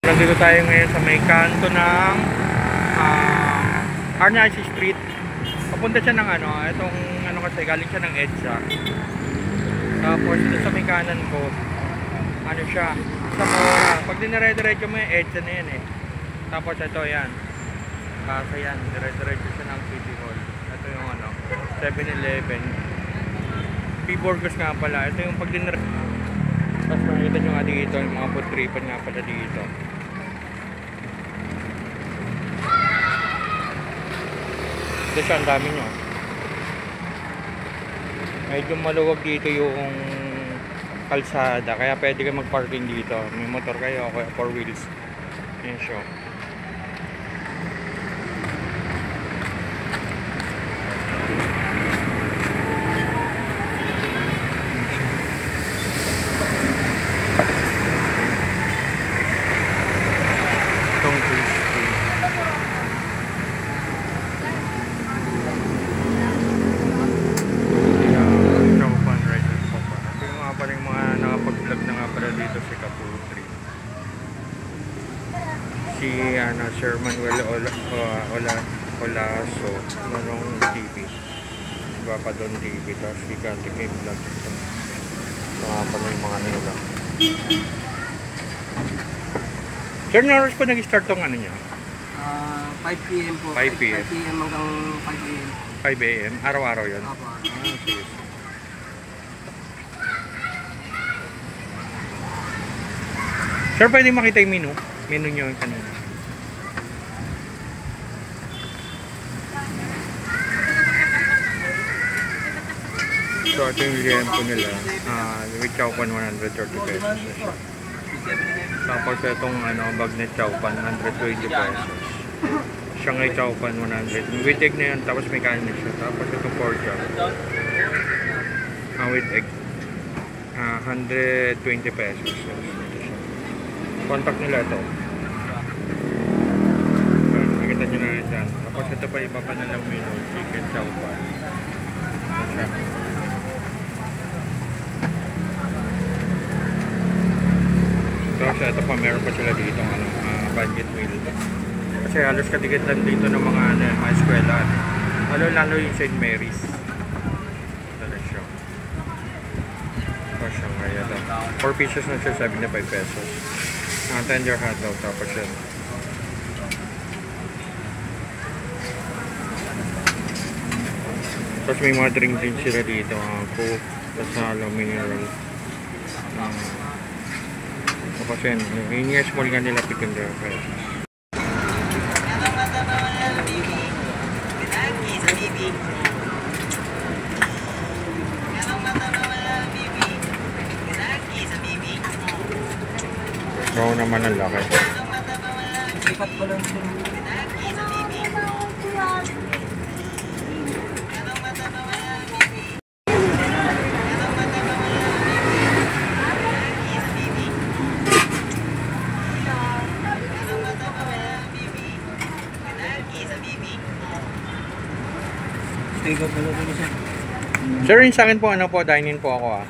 Nandito tayo ngayon sa may kanto ng Arnaiz Street. Papunta siya ng itong kasi galing siya ng EDSA. Tapos dito sa may kanan ko, siya, sa Mora. Pag dinire-diretso mo yung EDSA na yan eh. Tapos ito yan. Kasi yan, dire-diretso siya ng City Hall. Ito yung 7-Eleven. P-Burgers nga pala. Ito yung pag dinire-diretso. Tapos makikita nyo nga dito, yung mga food tripan nga pala dito. Ito siya, ang dami nyo. Medyo maluwag dito yung kalsada, kaya pwede kayo mag-parking dito. May motor kayo, kaya 4 wheels. Yan siya. Si Sir Manuel Olaso Manong TV, Papadon TV, tapos si Kati K Vlog. Mga pala yung mga nila. Sir, na oras pa nag-start tong niya? 5 PM po. 5 PM. 5 PM hanggang 5 AM. 5 AM? Araw-araw yun? Opo. Sige. Sir, pwede makita yung menu? Menu nyo yung kanina. So, ito yung liempo nila. With chowpan, 130 pesos. Tapos itong bagnet chowpan, 120 pesos. Shanghai chowpan, 100. With egg na yun, tapos may kanin siya. Tapos itong pork chop. With egg. 120 pesos. Contact nila ito. Nakita nyo na yan dyan. Tapos ito pa iba pa nalang menu. Chicken chowpan. Tapos ito pa meron pa sila dito budget meal. Kasi halos katigit lang dito ng mga eskwela. Lalo yung St. Mary's. Ito siya. Tapos siya kaya ito. 4 pieces na siya, 75 pesos. Tender hot dog, tapos yan. Tapos may mga drink din sila dito, Coke, Casalo, Mineral. Tapos yan, yung small nga nila, pick and their pesos. Raw naman ang laki. Ikat pa lang siya. Sir, yun sa akin po, dine-in po ako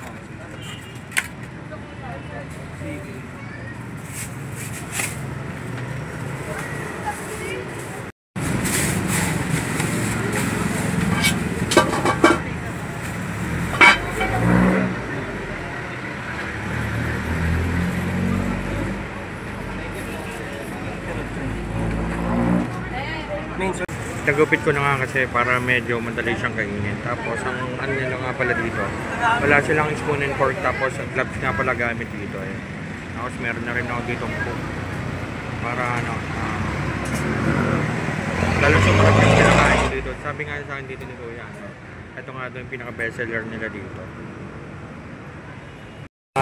Nagupit ko na nga kasi para medyo madali siyang kainin. Tapos ang nila nga pala dito, wala silang spoon and fork, tapos ang gloves nga pala gamit dito eh. Tapos meron na rin ako ditong cook para lalo sa mga pinakain dito. Sabi nga sa akin dito ni Kuya, ito nga ito yung pinaka bestseller nila dito.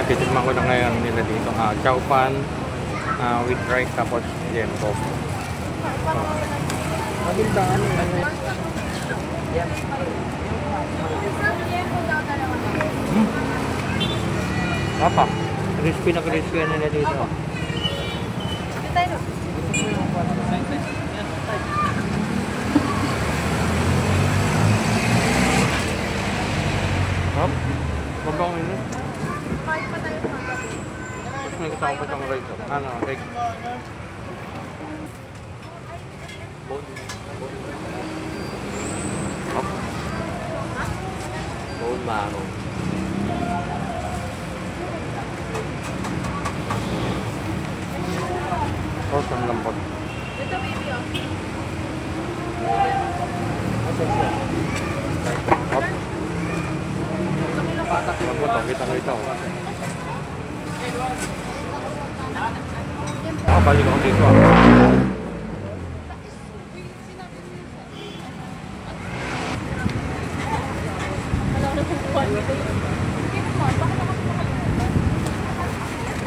Titikman ko na ngayon nila dito, chowpan with rice, tapos liempo. Magandaan yan. Apa? Crispy na crispy nila dito. Hop? Babang ini. Tapos may kasama pa siyang rice. Egg. Bone marrow. Sauce ang lambot. Ito, baby, oh. Hop. Lambot, oh. Kita-kita, oh. Balik ako dito, ah. Wala ko na kung kuhan. Hindi mo, bakit ako makalimutan?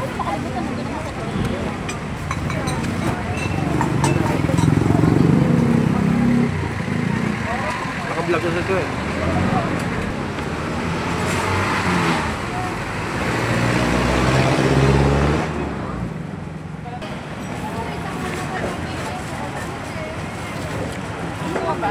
Bakit makalimutan mo? Ganun ako. Naka-vlog kasi ito, eh. Ano ba?